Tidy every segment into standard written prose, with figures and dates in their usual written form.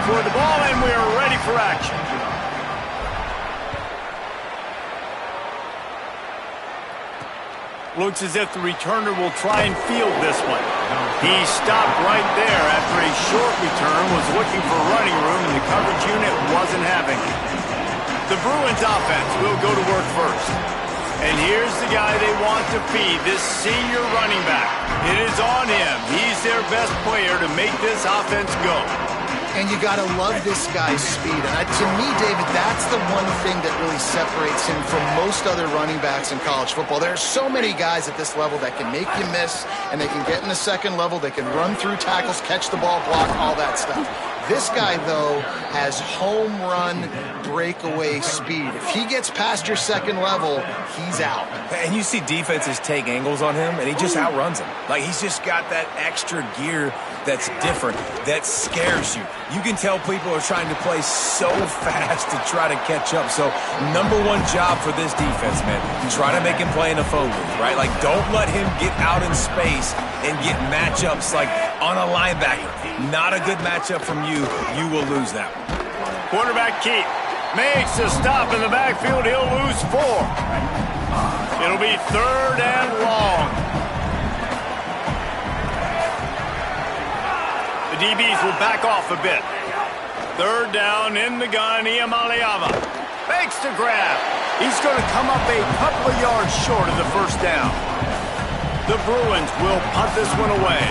for the ball, and we are ready for action. Looks as if the returner will try and field this one. He stopped right there after a short return, was looking for running room, and the coverage unit wasn't having it. The Bruins offense will go to work first. And here's the guy they want to feed, this senior running back. It is on him. He's their best player to make this offense go. And you got to love this guy's speed. And to me, David, that's the one thing that really separates him from most other running backs in college football. There are so many guys at this level that can make you miss, and they can get in the second level. They can run through tackles, catch the ball, block, all that stuff. This guy, though, has home run breakaway speed. If he gets past your second level, he's out. And you see defenses take angles on him, and he just outruns them. Like, he's just got that extra gear that's different, that scares you. You can tell people are trying to play so fast to try to catch up. So, number one job for this defense, man, try to make him play in a phone booth, right? Like, don't let him get out in space and get matchups like on a linebacker. Not a good matchup from you. You will lose that one. Quarterback Keith makes a stop in the backfield. He'll lose 4. It'll be 3rd and long. The DBs will back off a bit. 3rd down in the gun. Iamaleava fakes the grab. He's going to come up a couple of yards short of the 1st down. The Bruins will punt this one away.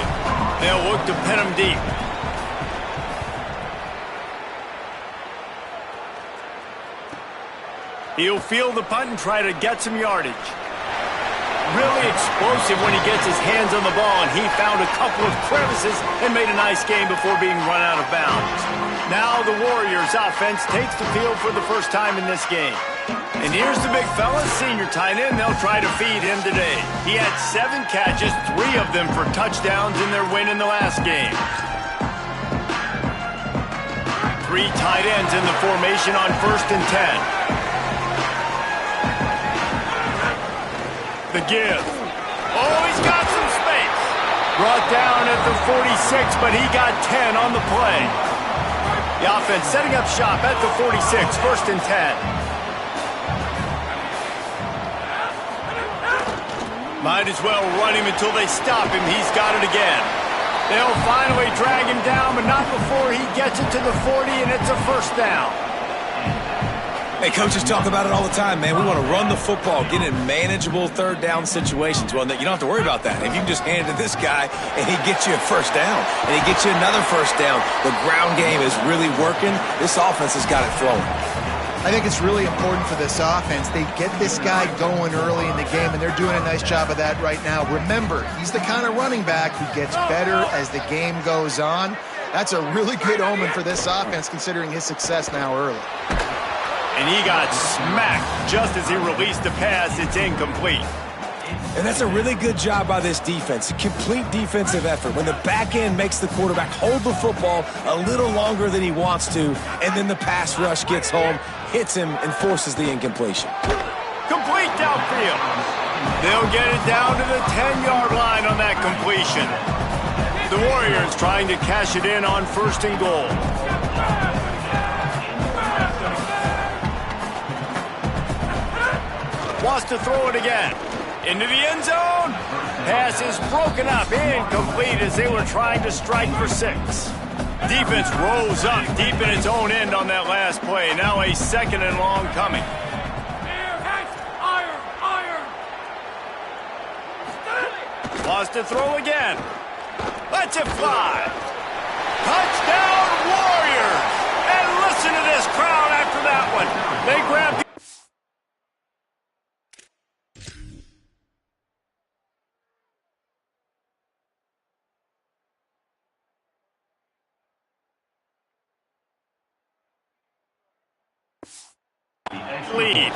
They'll look to pin him deep. He'll field the punt and try to get some yardage. Really explosive when he gets his hands on the ball, and he found a couple of crevices and made a nice game before being run out of bounds. Now the Warriors offense takes the field for the first time in this game. And here's the big fella, senior tight end. They'll try to feed him today. He had 7 catches, 3 of them for touchdowns in their win in the last game. 3 tight ends in the formation on 1st and 10. The give. Oh, he's got some space. Brought down at the 46, but he got 10 on the play. The offense setting up shop at the 46, 1st and 10. Might as well run him until they stop him. He's got it again. They'll finally drag him down, but not before he gets it to the 40, and it's a 1st down. Hey, coaches talk about it all the time, man. We want to run the football, get in manageable 3rd down situations. Well, you don't have to worry about that. If you can just hand it to this guy and he gets you a 1st down and he gets you another 1st down, the ground game is really working. This offense has got it flowing. I think it's really important for this offense. They get this guy going early in the game, and they're doing a nice job of that right now. Remember, he's the kind of running back who gets better as the game goes on. That's a really good omen for this offense, considering his success now early. And he got smacked just as he released the pass. It's incomplete. And that's a really good job by this defense. A complete defensive effort. When the back end makes the quarterback hold the football a little longer than he wants to, and then the pass rush gets home, hits him, and forces the incompletion. Complete downfield. They'll get it down to the 10-yard line on that completion. The Warriors trying to cash it in on 1st and goal. Wants to throw it again. Into the end zone. Pass is broken up. Incomplete as they were trying to strike for 6. Defense rose up deep in its own end on that last play. Now a 2nd and long coming. Wants to throw again. Lets it fly. Touchdown Warriors. And listen to this crowd after that one. They grabbed lead.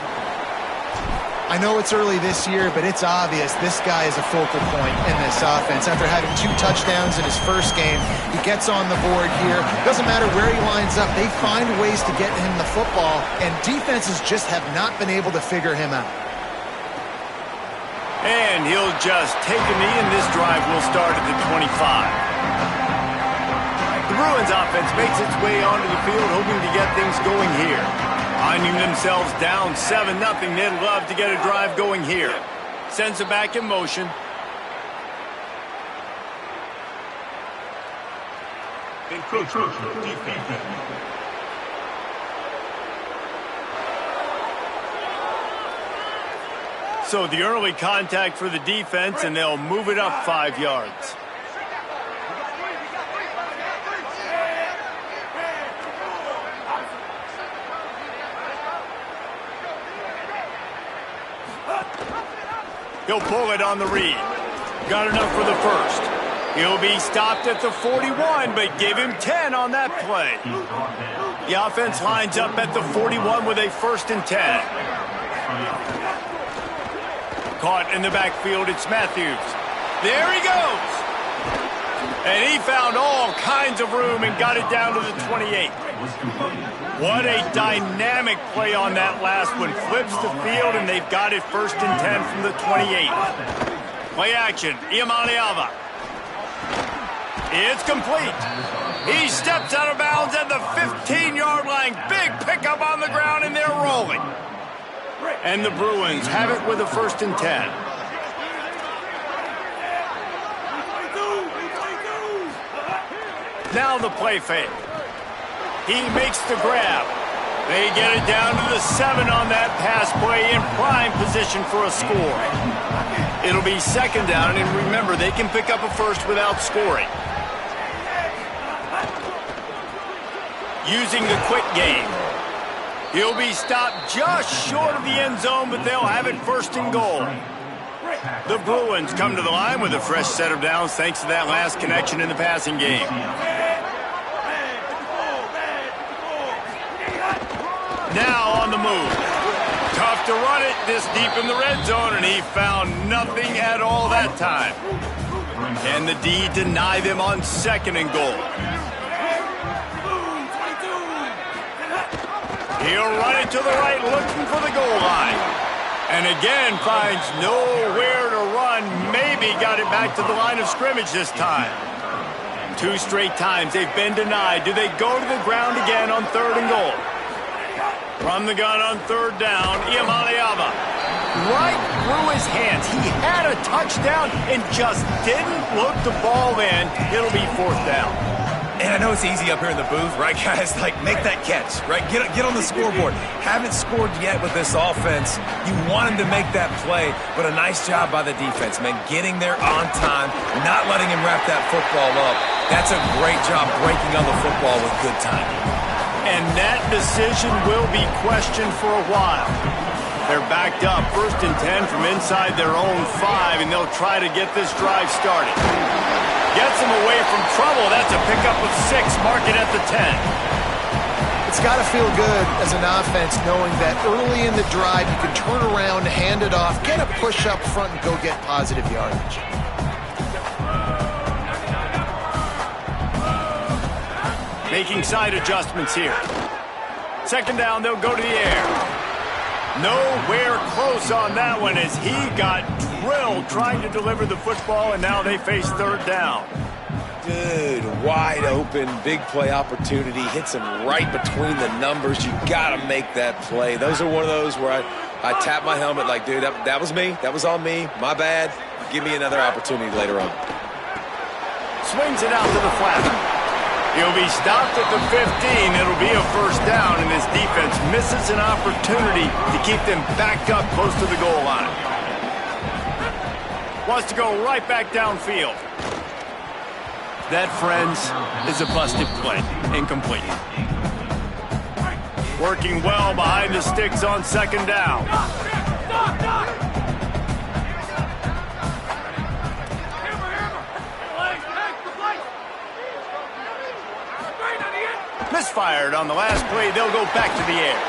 I know it's early this year, but it's obvious this guy is a focal point in this offense. After having 2 touchdowns in his first game, he gets on the board here. Doesn't matter where he lines up, they find ways to get him the football, and defenses just have not been able to figure him out. And he'll just take a knee, and this drive will start at the 25. The Bruins offense makes its way onto the field, hoping to get things going here. Finding themselves down 7-0, they'd love to get a drive going here. Sends it back in motion. So the early contact for the defense, and they'll move it up 5 yards. He'll pull it on the read. Got enough for the first. He'll be stopped at the 41, but give him 10 on that play. The offense lines up at the 41 with a 1st and 10. Caught in the backfield, it's Matthews. There he goes. And he found all kinds of room and got it down to the 28. What a dynamic play on that last one. Flips the field, and they've got it 1st and 10 from the 28. Play action, Iamaleava. It's complete. He steps out of bounds at the 15-yard line. Big pickup on the ground, and they're rolling. And the Bruins have it with a 1st and 10. Now the play fake. He makes the grab. They get it down to the 7 on that pass play in prime position for a score. It'll be 2nd down, and remember, they can pick up a first without scoring. Using the quick game. He'll be stopped just short of the end zone, but they'll have it 1st and goal. The Bruins come to the line with a fresh set of downs thanks to that last connection in the passing game. Now on the move. Tough to run it this deep in the red zone, and he found nothing at all that time. Can the D deny them on 2nd and goal? He'll run it to the right, looking for the goal line. And again, finds nowhere to run. Maybe got it back to the line of scrimmage this time. 2 straight times they've been denied. Do they go to the ground again on 3rd and goal? From the gun on 3rd down, Iamaleava. Right through his hands. He had a touchdown and just didn't look the ball in. It'll be 4th down. And I know it's easy up here in the booth, right, guys? Like, make that catch, right? Get on the scoreboard. Haven't scored yet with this offense. You want him to make that play, but a nice job by the defense, man. Getting there on time, not letting him wrap that football up. That's a great job breaking on the football with good timing. And that decision will be questioned for a while. They're backed up 1st and 10 from inside their own 5, and they'll try to get this drive started. Gets him away from trouble. That's a pickup of 6. Mark it at the 10. It's got to feel good as an offense knowing that early in the drive you can turn around, hand it off, get a push up front, and go get positive yardage. Making side adjustments here. 2nd down, they'll go to the air. Nowhere close on that one as he got drilled trying to deliver the football, and now they face 3rd down. Dude, wide open, big play opportunity. Hits him right between the numbers. You got to make that play. Those are one of those where I tap my helmet like, dude, that was me. That was on me. My bad. Give me another opportunity later on. Swings it out to the flat. He'll be stopped at the 15. It'll be a 1st down, and his defense misses an opportunity to keep them backed up close to the goal line. Wants to go right back downfield. That, friends, is a busted play. Incomplete. Working well behind the sticks on 2nd down. Misfired on the last play. They'll go back to the air.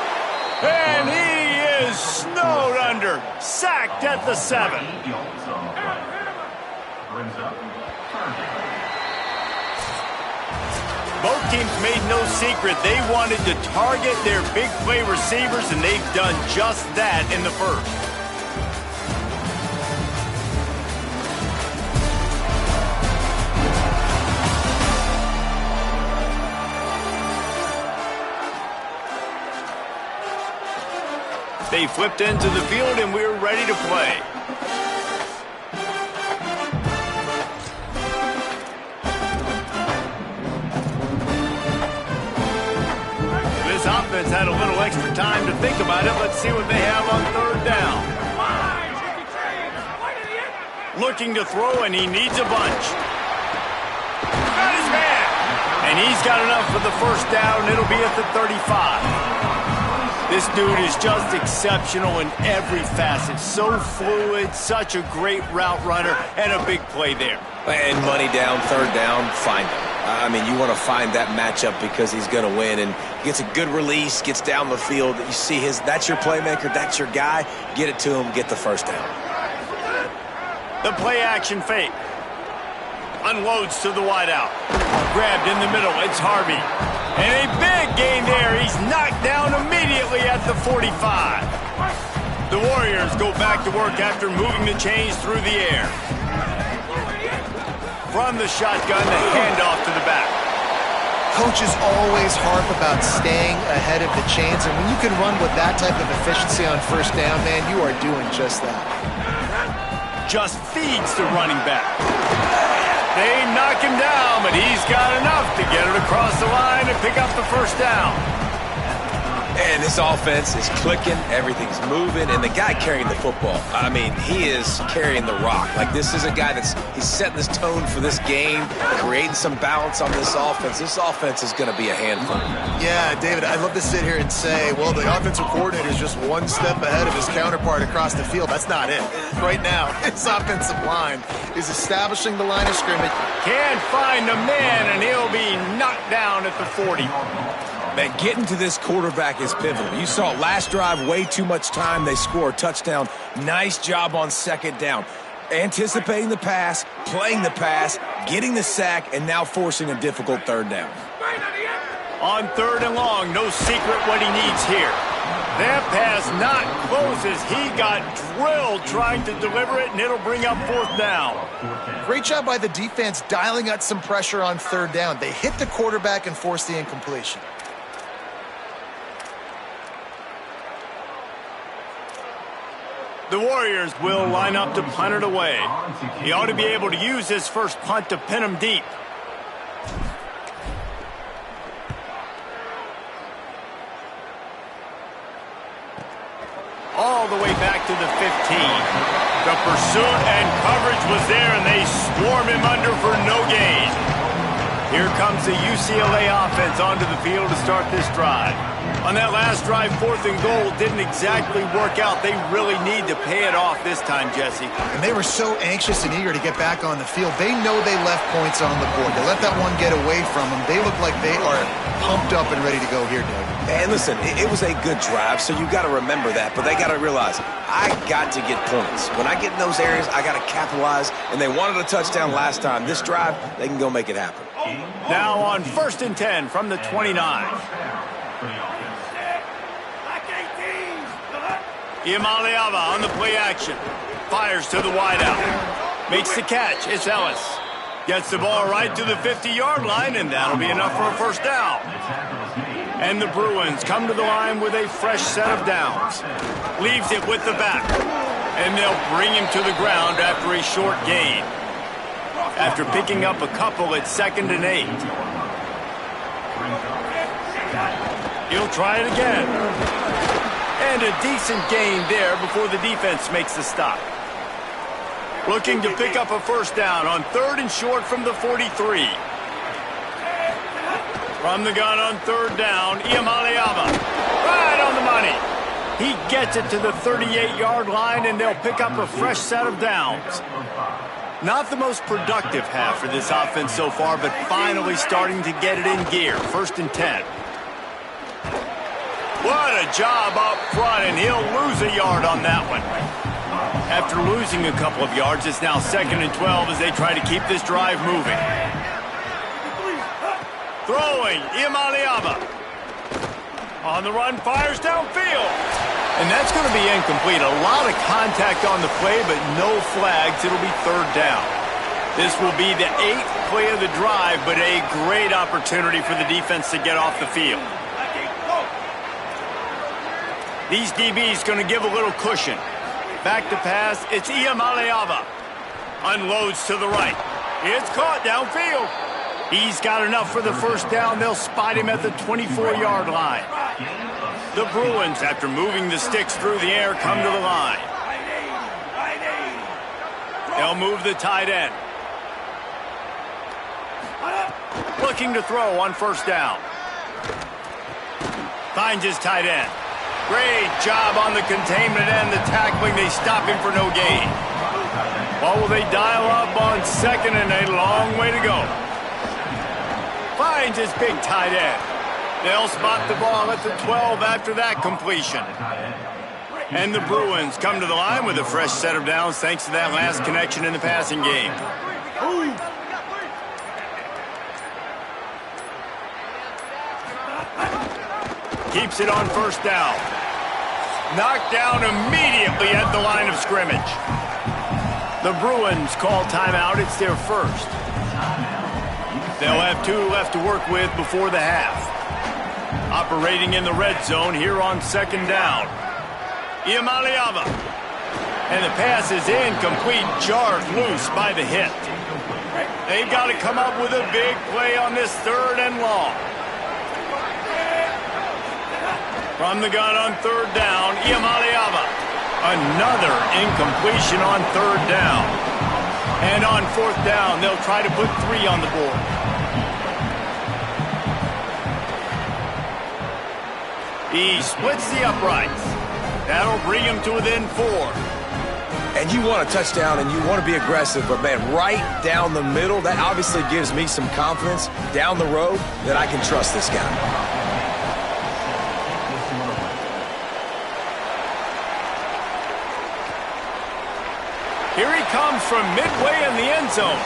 And he is snowed under. Sacked at the 7. Both teams made no secret. They wanted to target their big play receivers, and they've done just that in the 1st. They flipped into the field, and we're ready to play. This offense had a little extra time to think about it. Let's see what they have on third down. Looking to throw, and he needs a bunch. Got his man. And he's got enough for the first down. It'll be at the 35. This dude is just exceptional in every facet. So fluid, such a great route runner, and a big play there. And money down, third down, find him. I mean, you want to find that matchup because he's going to win, and gets a good release, gets down the field. You see that's your playmaker, that's your guy. Get it to him, get the first down. The play action fake. Unloads to the wideout. Grabbed in the middle. It's Harvey. And a big gain there. He's knocked down immediately at the 45. The Warriors go back to work after moving the chains through the air. From the shotgun, the handoff to the back. Coaches always harp about staying ahead of the chains, and when you can run with that type of efficiency on first down, man, you are doing just that. Just feeds the running back. They knock him down, but he's got enough to get it across the line and pick up the first down. And this offense is clicking, everything's moving, and the guy carrying the football, I mean, he is carrying the rock. Like, this is a guy he's setting this tone for this game, creating some balance on this offense. This offense is going to be a handful. Yeah, David, I'd love to sit here and say, well, the offensive coordinator is just one step ahead of his counterpart across the field. That's not it. Right now, his offensive line is establishing the line of scrimmage. Can't find a man, and he'll be knocked down at the 40. Man, getting to this quarterback is pivotal. You saw last drive, way too much time. They score a touchdown. Nice job on second down. Anticipating the pass, playing the pass, getting the sack, and now forcing a difficult third down. On third and long, no secret what he needs here. That pass not close as he got drilled trying to deliver it, and it'll bring up fourth down. Great job by the defense dialing out some pressure on third down. They hit the quarterback and forced the incompletion. The Warriors will line up to punt it away. He ought to be able to use his first punt to pin him deep. All the way back to the 15. The pursuit and coverage was there, and they swarm him under for no gain. Here comes the UCLA offense onto the field to start this drive. On that last drive, fourth and goal didn't exactly work out. They really need to pay it off this time, Jesse. And they were so anxious and eager to get back on the field. They know they left points on the board. They let that one get away from them. They look like they are pumped up and ready to go here, David. And listen, it was a good drive, so you got to remember that. But they got to realize, I got to get points. When I get in those areas, I got to capitalize. And they wanted a touchdown last time. This drive, they can go make it happen. Now on 1st and 10 from the 29. Imaliava on the play action. Fires to the wideout. Makes the catch. It's Ellis. Gets the ball right to the 50-yard line, and that'll be enough for a first down. And the Bruins come to the line with a fresh set of downs. Leaves it with the back. And they'll bring him to the ground after a short gain. After picking up a couple at 2nd and 8. He'll try it again. And a decent gain there before the defense makes the stop. Looking to pick up a first down on 3rd and short from the 43. From the gun on 3rd down, Imaliava. Right on the money. He gets it to the 38-yard line, and they'll pick up a fresh set of downs. Not the most productive half for this offense so far, but finally starting to get it in gear. 1st and 10. What a job up front, and he'll lose a yard on that one. After losing a couple of yards, it's now 2nd and 12 as they try to keep this drive moving. Throwing, Imaliava. On the run, fires downfield. And that's going to be incomplete. A lot of contact on the play, but no flags. It'll be 3rd down. This will be the 8th play of the drive, but a great opportunity for the defense to get off the field. These DBs going to give a little cushion. Back to pass, it's Iamaleava. Unloads to the right. It's caught downfield. He's got enough for the first down. They'll spot him at the 24-yard line. The Bruins, after moving the sticks through the air, come to the line. They'll move the tight end. Looking to throw on first down. Finds his tight end. Great job on the containment and the tackling. They stop him for no gain. Well, will they dial up on second and a long way to go? Finds his big tight end. They'll spot the ball at the 12 after that completion. And the Bruins come to the line with a fresh set of downs thanks to that last connection in the passing game. Keeps it on first down. Knocked down immediately at the line of scrimmage. The Bruins call timeout. It's their first. They'll have 2 left to work with before the half. Operating in the red zone here on second down. Iamaleava. And the pass is incomplete, jarred loose by the hit. They've got to come up with a big play on this third and long. From the gun on third down, Iamaleava. Another incompletion on third down. And on fourth down, they'll try to put 3 on the board. He splits the uprights. That'll bring him to within 4. And you want a touchdown and you want to be aggressive, but man, right down the middle, that obviously gives me some confidence down the road that I can trust this guy. Here he comes from midway in the end zone.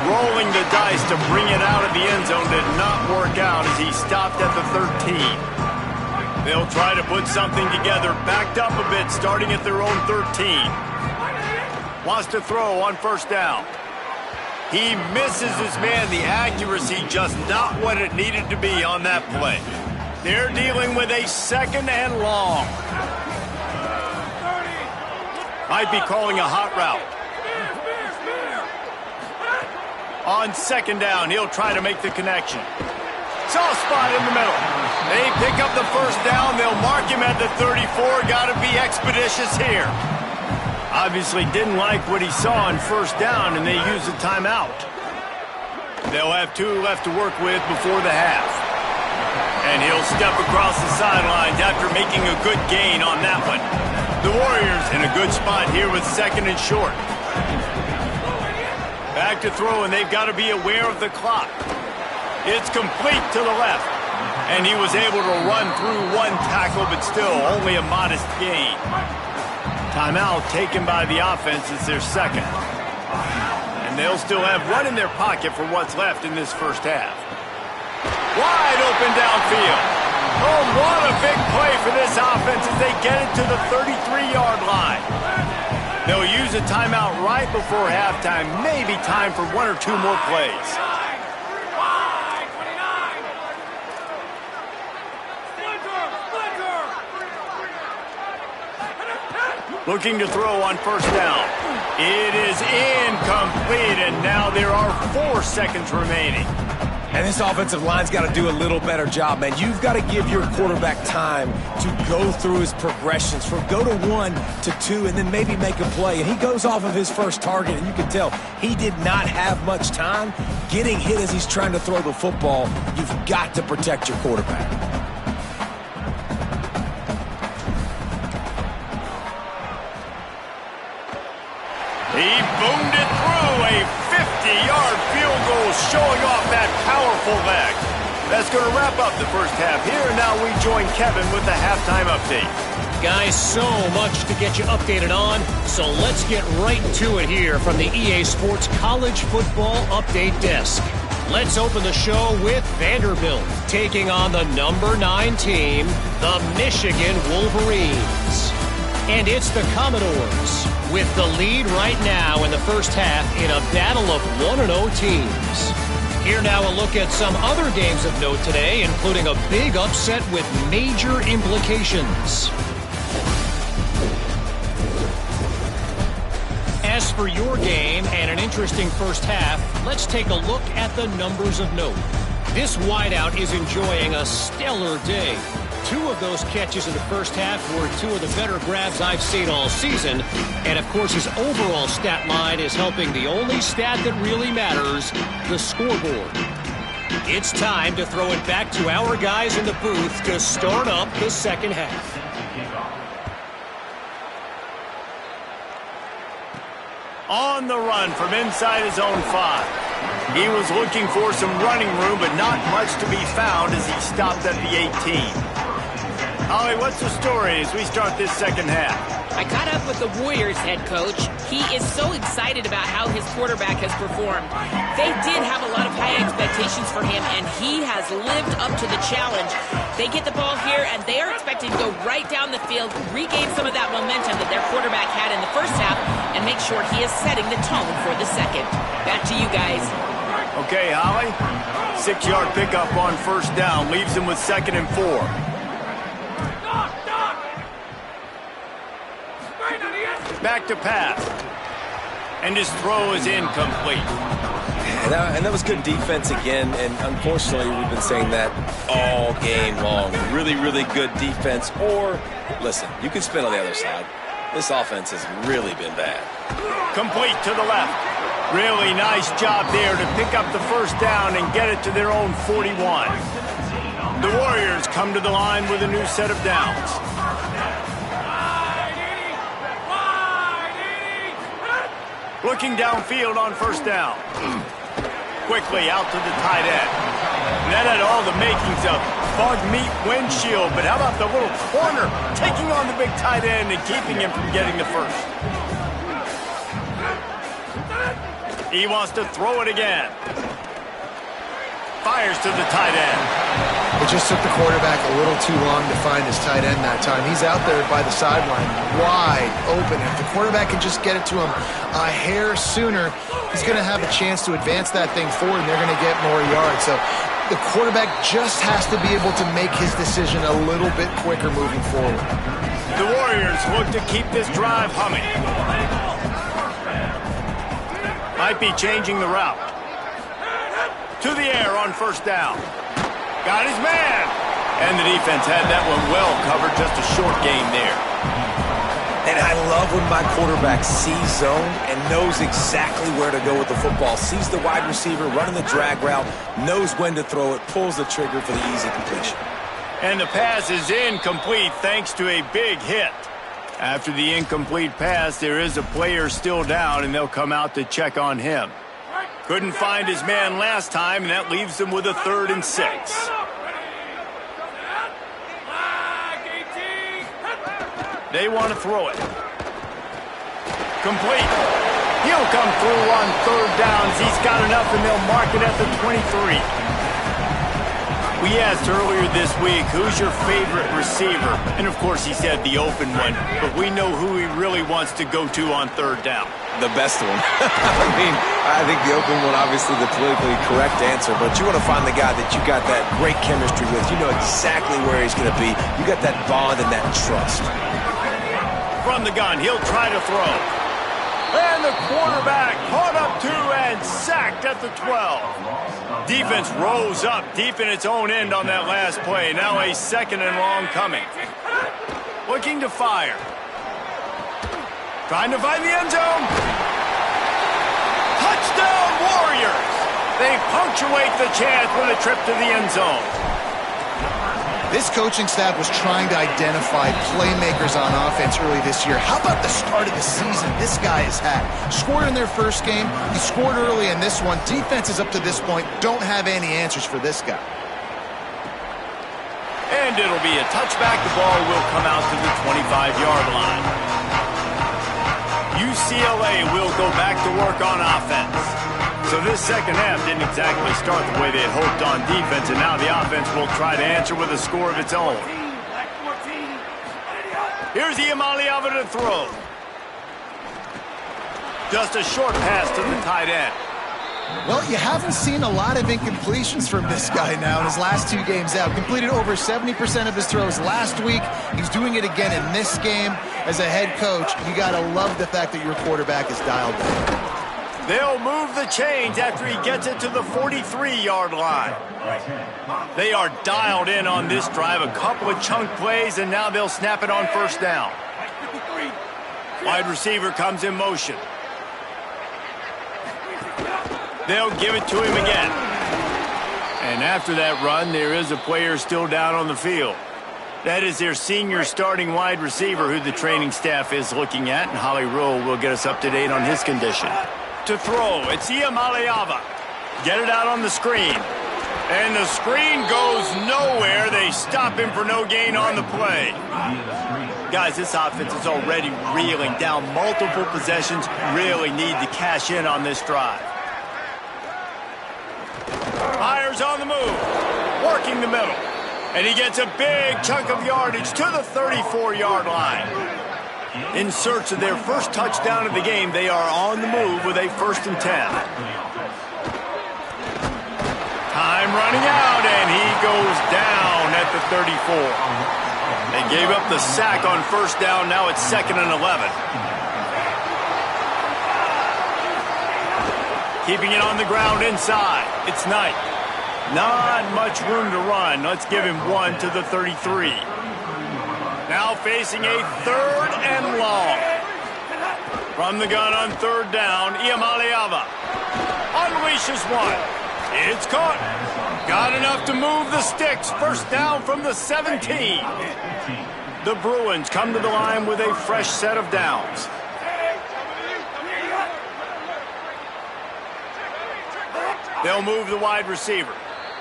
Rolling the dice to bring it out of the end zone did not work out as he stopped at the 13. They'll try to put something together, backed up a bit, starting at their own 13. Wants to throw on first down. He misses his man. The accuracy just not what it needed to be on that play. They're dealing with a second and long. Might be calling a hot route. On second down, he'll try to make the connection. Soft spot in the middle. They pick up the first down. They'll mark him at the 34. Got to be expeditious here. Obviously didn't like what he saw on first down, and they use a timeout. They'll have 2 left to work with before the half. And he'll step across the sidelines after making a good gain on that one. The Warriors in a good spot here with second and short. Back to throw, and they've got to be aware of the clock. It's complete to the left. And he was able to run through 1 tackle, but still only a modest gain. Timeout taken by the offense. It's their second. And they'll still have 1 in their pocket for what's left in this first half. Wide open downfield. Oh, what a big play for this offense as they get it to the 33-yard line. They'll use a timeout right before halftime. Maybe time for 1 or 2 more plays. Looking to throw on first down. It is incomplete, and now there are 4 seconds remaining. And this offensive line's got to do a little better job, man. You've got to give your quarterback time to go through his progressions from go to 1 to 2 and then maybe make a play. And he goes off of his first target, and you can tell he did not have much time getting hit as he's trying to throw the football. You've got to protect your quarterback. He boomed it through a 50-yard field goal, showing off that powerful leg. That's going to wrap up the first half here, and now we join Kevin with the halftime update. Guys, so much to get you updated on, so let's get right to it here from the EA Sports College Football Update Desk. Let's open the show with Vanderbilt taking on the number 9 team, the Michigan Wolverines. And it's the Commodores with the lead right now in the first half in a battle of 1-0 teams. Here now a look at some other games of note today, including a big upset with major implications. As for your game and an interesting first half, let's take a look at the numbers of note. This wideout is enjoying a stellar day. 2 of those catches in the first half were 2 of the better grabs I've seen all season. And, of course, his overall stat line is helping the only stat that really matters, the scoreboard. It's time to throw it back to our guys in the booth to start up the second half. On the run from inside his own 5. He was looking for some running room, but not much to be found as he stopped at the 18. Ollie, what's the story as we start this second half? I caught up with the Warriors head coach. He is so excited about how his quarterback has performed. They did have a lot of high expectations for him, and he has lived up to the challenge. They get the ball here, and they are expected to go right down the field, regain some of that momentum that their quarterback had in the first half, and make sure he is setting the tone for the second. Back to you guys. Okay, Holly. 6-yard pickup on first down leaves him with 2nd and 4. Back to pass. And his throw is incomplete. And that was good defense again, and unfortunately we've been saying that all game long. Really, really good defense, or, listen, you can spin on the other side. This offense has really been bad. Complete to the left. Really nice job there to pick up the first down and get it to their own 41. The Warriors come to the line with a new set of downs. Looking downfield on first down. Quickly out to the tight end. That had all the makings of bug meat windshield, but how about the little corner taking on the big tight end and keeping him from getting the first? He wants to throw it again. Fires to the tight end. It just took the quarterback a little too long to find his tight end that time. He's out there by the sideline, wide open. If the quarterback can just get it to him a hair sooner, he's going to have a chance to advance that thing forward, and they're going to get more yards. So the quarterback just has to be able to make his decision a little bit quicker moving forward. The Warriors look to keep this drive humming. Might be changing the route. To the air on first down. Got his man. And the defense had that one well covered. Just a short gain there. And I love when my quarterback sees zone and knows exactly where to go with the football. Sees the wide receiver running the drag route, knows when to throw it, pulls the trigger for the easy completion. And the pass is incomplete thanks to a big hit. After the incomplete pass, there is a player still down, and they'll come out to check on him. Couldn't find his man last time, and that leaves them with a 3rd and 6. They want to throw it. Complete. He'll come through on 3rd downs. He's got enough, and they'll mark it at the 23. We asked earlier this week, who's your favorite receiver? And, of course, he said the open one, but we know who he really wants to go to on 3rd down. The best one. I think the open one, obviously the politically correct answer, but you want to find the guy that you got that great chemistry with. You know exactly where he's going to be. You got that bond and that trust. From the gun, he'll try to throw. And the quarterback caught up to and sacked at the 12. Defense rose up deep in its own end on that last play. Now a 2nd and long coming. Looking to fire. Trying to find the end zone. Touchdown, Warriors! They punctuate the chance with a trip to the end zone. This coaching staff was trying to identify playmakers on offense early this year. How about the start of the season this guy has had? Scored in their first game. He scored early in this one. Defenses up to this point don't have any answers for this guy. And it'll be a touchback. The ball will come out to the 25-yard line. UCLA will go back to work on offense. So this second half didn't exactly start the way they had hoped on defense, and now the offense will try to answer with a score of its own. Here's Iamaleava to throw. Just a short pass to the tight end. Well, you haven't seen a lot of incompletions from this guy now in his last 2 games out. Completed over 70% of his throws last week. He's doing it again in this game. As a head coach, you got to love the fact that your quarterback is dialed in. They'll move the chains after he gets it to the 43-yard line. They are dialed in on this drive. A couple of chunk plays, and now they'll snap it on first down. Wide receiver comes in motion. They'll give it to him again. And after that run, there is a player still down on the field. That is their senior starting wide receiver who the training staff is looking at, and Holly Rowe will get us up to date on his condition. To throw, it's Iamaleava. Get it out on the screen. And the screen goes nowhere. They stop him for no gain on the play. Guys, this offense is already reeling down multiple possessions. Really need to cash in on this drive. Fires on the move, working the middle. And he gets a big chunk of yardage to the 34-yard line. In search of their first touchdown of the game, they are on the move with a 1st and 10. Time running out, and he goes down at the 34. They gave up the sack on first down. Now it's 2nd and 11. Keeping it on the ground inside. It's Knight. Not much room to run. Let's give him 1 to the 33. Now facing a 3rd and long. From the gun on 3rd down, Iamaleava unleashes one. It's caught. Got enough to move the sticks. First down from the 17. The Bruins come to the line with a fresh set of downs. They'll move the wide receiver.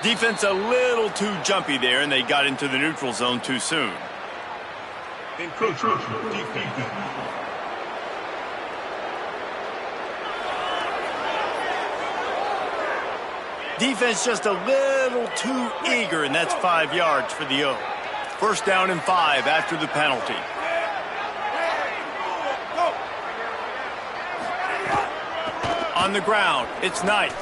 Defense a little too jumpy there, and they got into the neutral zone too soon. Defense just a little too eager, and that's 5 yards for the O. First down and 5 after the penalty. On the ground, it's Knight.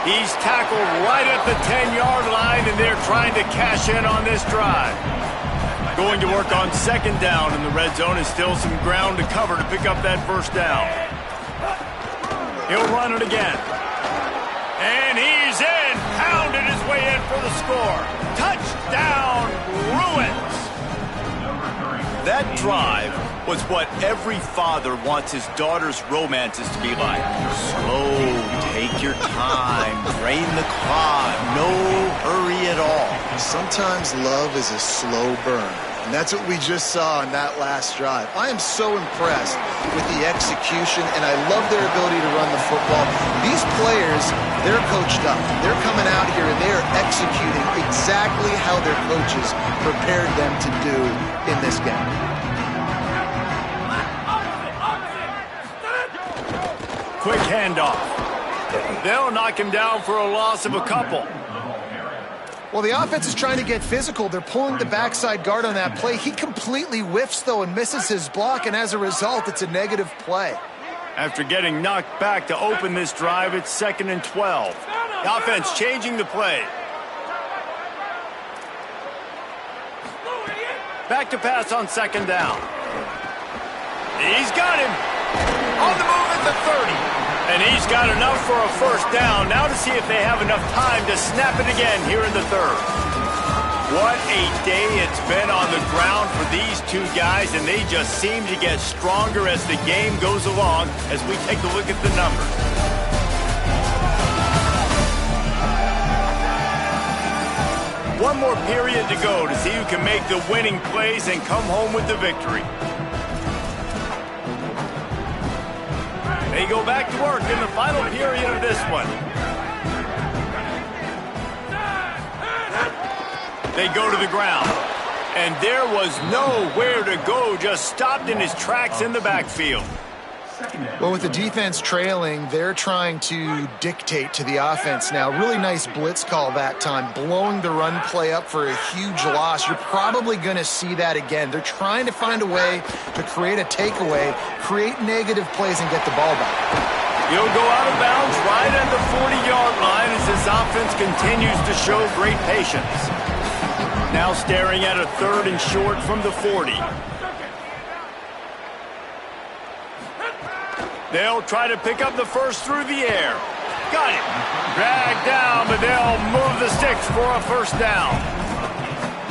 He's tackled right at the 10-yard line, and they're trying to cash in on this drive. Going to work on 2nd down in the red zone, and still some ground to cover to pick up that first down. He'll run it again. And he's in, pounded his way in for the score. Touchdown, Bruins! That drive was what every father wants his daughter's romances to be like. Slow, take your time, drain the clock, no hurry at all. Sometimes love is a slow burn. And that's what we just saw in that last drive. I am so impressed with the execution, and I love their ability to run the football. These players, they're coached up. They're coming out here, and they are executing exactly how their coaches prepared them to do in this game. Quick handoff. They'll knock him down for a loss of a couple. Well, the offense is trying to get physical. They're pulling the backside guard on that play. He completely whiffs, though, and misses his block, and as a result, it's a negative play. After getting knocked back to open this drive, it's 2nd and 12. The offense changing the play. Back to pass on 2nd down. He's got him. On the move at the 30. And he's got enough for a first down. Now to see if they have enough time to snap it again here in the 3rd. What a day it's been on the ground for these two guys, and they just seem to get stronger as the game goes along as we take a look at the numbers. One more period to go to see who can make the winning plays and come home with the victory. They go back to work in the final period of this one. They go to the ground. And there was nowhere to go, just stopped in his tracks in the backfield. Well, with the defense trailing, they're trying to dictate to the offense now. Really nice blitz call that time, blowing the run play up for a huge loss. You're probably going to see that again. They're trying to find a way to create a takeaway, create negative plays, and get the ball back. He'll go out of bounds right at the 40-yard line as his offense continues to show great patience. Now staring at a 3rd and short from the 40. They'll try to pick up the first through the air. Got it. Dragged down, but they'll move the sticks for a first down.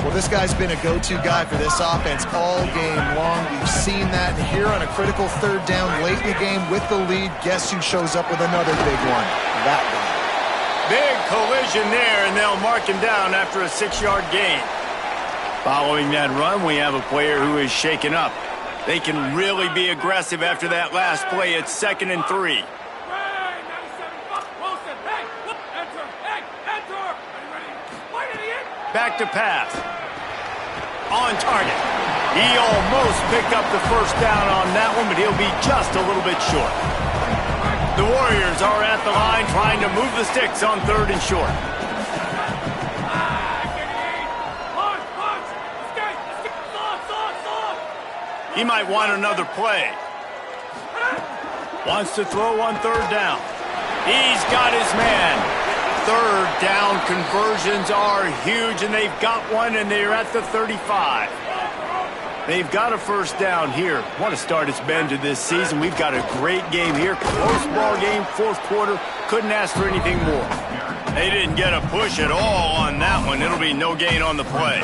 Well, this guy's been a go-to guy for this offense all game long. We've seen that. And here on a critical 3rd down late in the game with the lead, guess who shows up with another big one? That one. Big collision there, and they'll mark him down after a 6-yard gain. Following that run, we have a player who is shaken up. They can really be aggressive after that last play. It's 2nd and 3. Back to pass. On target. He almost picked up the first down on that one, but he'll be just a little bit short. The Warriors are at the line trying to move the sticks on 3rd and short. He might want another play. Wants to throw on 3rd down. He's got his man. 3rd down conversions are huge, and they've got one, and they're at the 35. They've got a first down here. What a start it's been to this season. We've got a great game here. Close ball game, 4th quarter. Couldn't ask for anything more. They didn't get a push at all on that one. It'll be no gain on the play.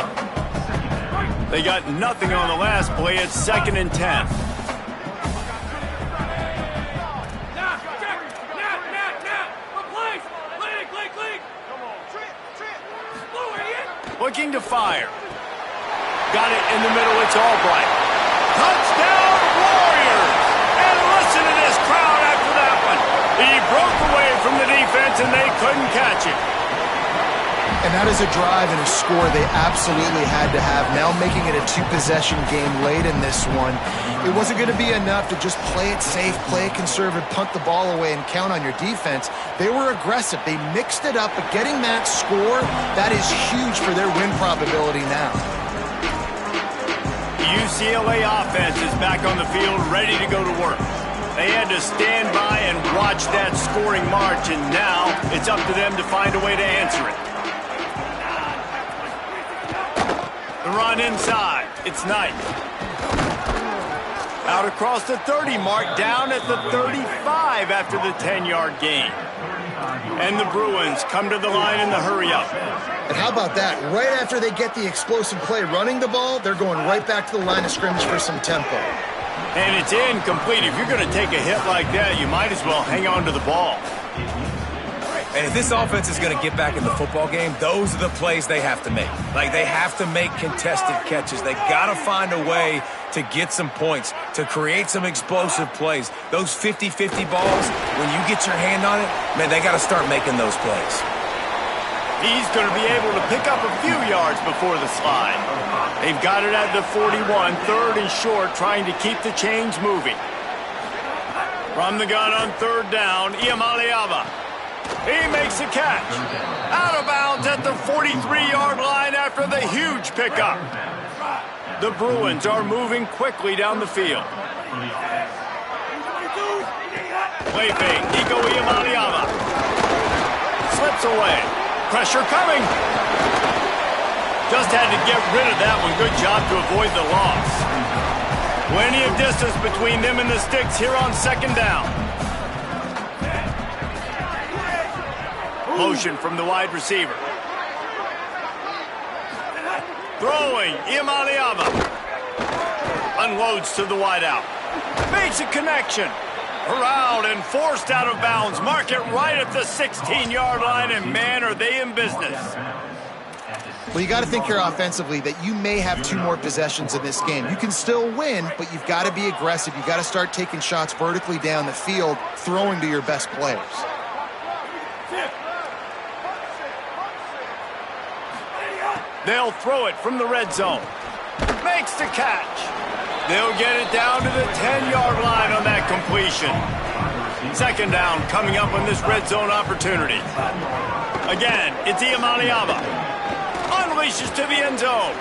They got nothing on the last play. It's 2nd and 10. Looking to fire. Got it in the middle. It's Albright. Touchdown, Warriors! And listen to this crowd after that one. He broke away from the defense, and they couldn't catch him. And that is a drive and a score they absolutely had to have. Now making it a 2-possession game late in this one. It wasn't going to be enough to just play it safe, play it conservative, punt the ball away, and count on your defense. They were aggressive. They mixed it up, but getting that score, that is huge for their win probability now. The UCLA offense is back on the field, ready to go to work. They had to stand by and watch that scoring march, and now it's up to them to find a way to answer it. The run inside. It's Knight. Out across the 30 mark, down at the 35 after the 10-yard gain. And the Bruins come to the line in the hurry-up. And how about that? Right after they get the explosive play running the ball, they're going right back to the line of scrimmage for some tempo. And it's incomplete. If you're going to take a hit like that, you might as well hang on to the ball. And if this offense is going to get back in the football game, those are the plays they have to make. Like, they have to make contested catches. They got to find a way to get some points, to create some explosive plays. Those 50-50 balls, when you get your hand on it, man, they got to start making those plays. He's going to be able to pick up a few yards before the slide. They've got it at the 41, 3rd and short, trying to keep the chains moving. From the gun on 3rd down, Iamaleava. He makes a catch. Out of bounds at the 43-yard line after the huge pickup. The Bruins are moving quickly down the field. Play fake. Nico Iamaleava. Slips away. Pressure coming. Just had to get rid of that one. Good job to avoid the loss. Plenty of distance between them and the sticks here on 2nd down. Motion from the wide receiver. Throwing, Iamaleava. Unloads to the wideout. Makes a connection. Around and forced out of bounds. Mark it right at the 16-yard line, and man, are they in business. Well, you got to think here offensively that you may have 2 more possessions in this game. You can still win, but you've got to be aggressive. You've got to start taking shots vertically down the field, throwing to your best players. They'll throw it from the red zone. Makes the catch. They'll get it down to the 10-yard line on that completion. 2nd down coming up on this red zone opportunity. Again, it's Iamaleava. Unleashes to the end zone.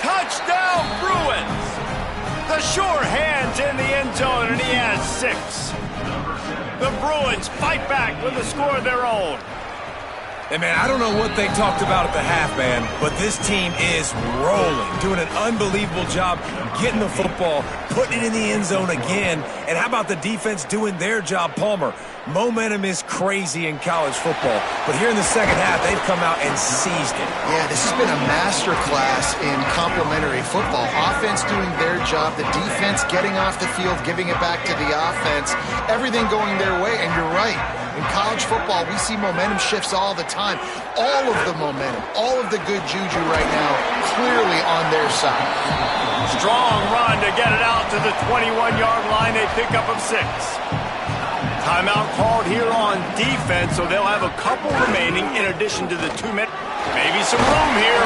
Touchdown, Bruins! The sure hand's in the end zone, and he has 6. The Bruins fight back with a score of their own. Hey, man, I don't know what they talked about at the half, man, but this team is rolling, doing an unbelievable job getting the football, putting it in the end zone again. And how about the defense doing their job, Palmer? Momentum is crazy in college football, but here in the second half, they've come out and seized it. Yeah, this has been a master class in complementary football. Offense doing their job, the defense getting off the field, giving it back to the offense, everything going their way, and you're right. In college football, we see momentum shifts all the time. All of the momentum, all of the good juju right now, clearly on their side. Strong run to get it out to the 21-yard line. They pick up of 6. Timeout called here on defense, so they'll have a couple remaining in addition to the 2-minute. Maybe some room here.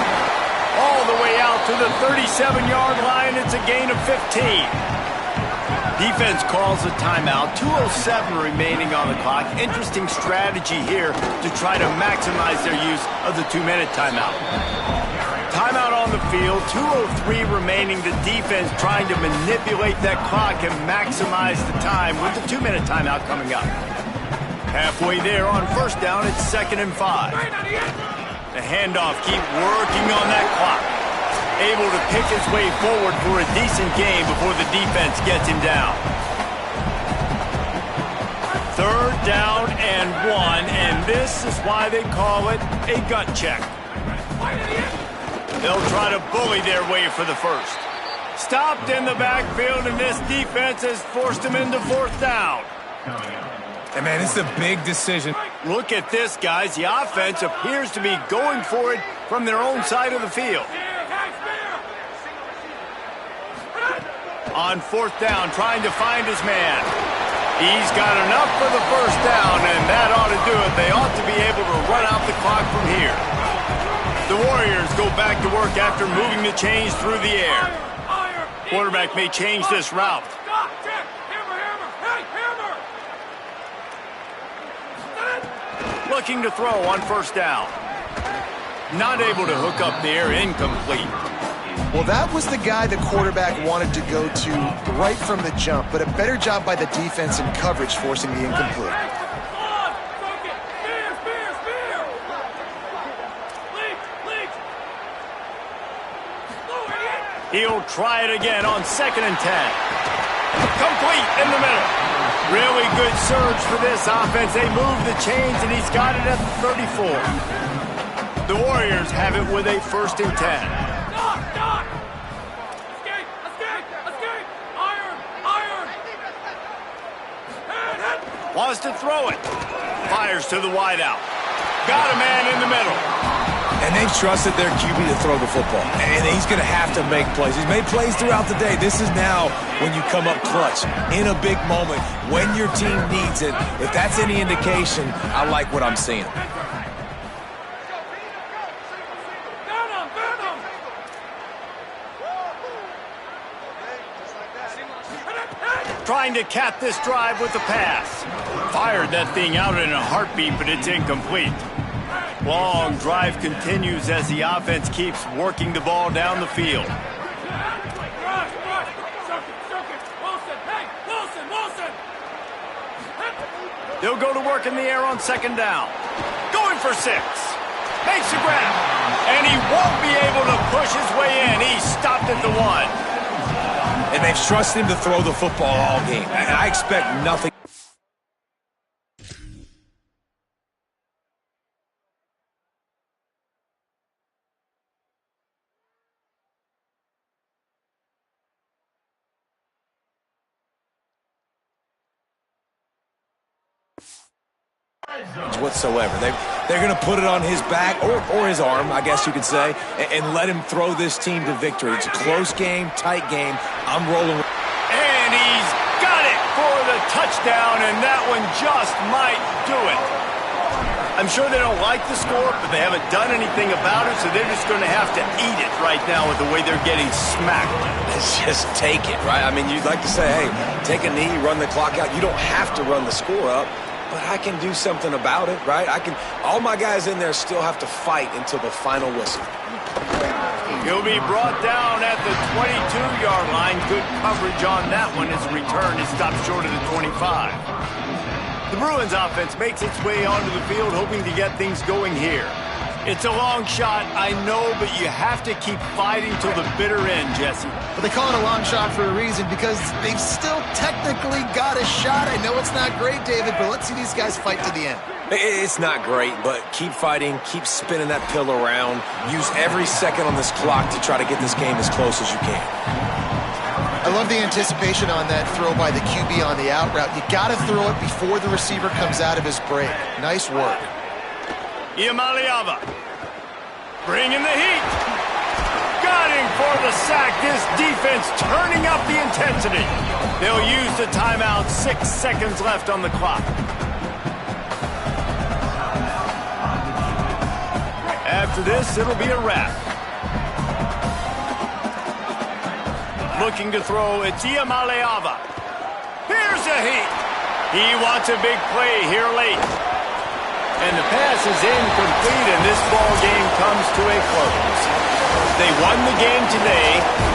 All the way out to the 37-yard line. It's a gain of 15. Defense calls a timeout. 2:07 remaining on the clock. Interesting strategy here to try to maximize their use of the 2-minute timeout. Timeout on the field. 2:03 remaining. The defense trying to manipulate that clock and maximize the time with the 2-minute timeout coming up. Halfway there on first down. It's 2nd and 5. The handoff, keep working on that clock. Able to pick his way forward for a decent game before the defense gets him down. 3rd down and 1, and this is why they call it a gut check. They'll try to bully their way for the first. Stopped in the backfield, and this defense has forced him into 4th down. Hey, man, it's a big decision. Look at this, guys. The offense appears to be going for it from their own side of the field. On 4th down, trying to find his man. He's got enough for the first down, and that ought to do it. They ought to be able to run out the clock from here. The Warriors go back to work after moving the chains through the air. Quarterback may change this route. Looking to throw on 1st down. Not able to hook up there, incomplete. Well, that was the guy the quarterback wanted to go to right from the jump, but a better job by the defense in coverage forcing the incomplete. He'll try it again on 2nd and 10. Complete in the middle. Really good surge for this offense. They move the chains, and he's got it at the 34. The Warriors have it with a 1st and 10. Wants to throw it. Fires to the wideout. Got a man in the middle. And they've trusted their QB to throw the football. And he's going to have to make plays. He's made plays throughout the day. This is now when you come up clutch in a big moment when your team needs it. If that's any indication, I like what I'm seeing. Trying to cap this drive with the pass. Fired that thing out in a heartbeat, but it's incomplete. Long drive continues as the offense keeps working the ball down the field. They'll go to work in the air on 2nd down. Going for 6. Makes the grab. And he won't be able to push his way in. He stopped at the 1. And they've trusted him to throw the football all game. And I expect nothing. Whatsoever. They're going to put it on his back or his arm, I guess you could say, and let him throw this team to victory. It's a close game, tight game. I'm rolling. And he's got it for the touchdown, and that one just might do it. I'm sure they don't like the score, but they haven't done anything about it, so they're just going to have to eat it right now with the way they're getting smacked. Let's just take it, right? I mean, you'd like to say, hey, take a knee, run the clock out. You don't have to run the score up. But I can do something about it, right? All my guys in there still have to fight until the final whistle. He'll be brought down at the 22-yard line. Good coverage on that one. His return is stopped short of the 25. The Bruins offense makes its way onto the field, hoping to get things going here. It's a long shot, I know, but you have to keep fighting till the bitter end, Jesse. But they call it a long shot for a reason, because they've still technically got a shot. I know it's not great, David, but let's see these guys fight to the end. It's not great, but keep fighting, keep spinning that pill around. Use every second on this clock to try to get this game as close as you can. I love the anticipation on that throw by the QB on the out route. You got to throw it before the receiver comes out of his break. Nice work. Iamaleava bringing the heat. Got him for the sack. This defense turning up the intensity. They'll use the timeout. 6 seconds left on the clock. After this, it'll be a wrap. Looking to throw, it's Iamaleava. Here's a heat. He wants a big play here late. And the pass is incomplete, and this ball game comes to a close. They won the game today.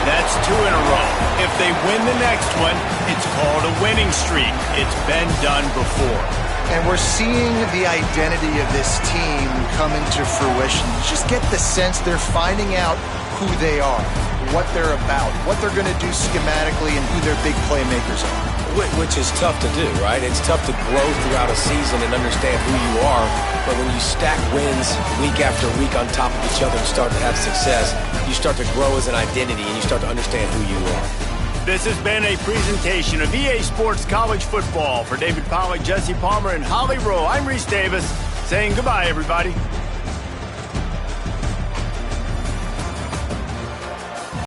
That's 2 in a row. If they win the next one, it's called a winning streak. It's been done before. And we're seeing the identity of this team come into fruition. You just get the sense they're finding out who they are, what they're about, what they're going to do schematically, and who their big playmakers are. Which is tough to do, right? It's tough to grow throughout a season and understand who you are. But when you stack wins week after week on top of each other and start to have success, you start to grow as an identity and you start to understand who you are. This has been a presentation of EA Sports College Football. For David Pollack, Jesse Palmer, and Holly Rowe, I'm Reese Davis saying goodbye, everybody.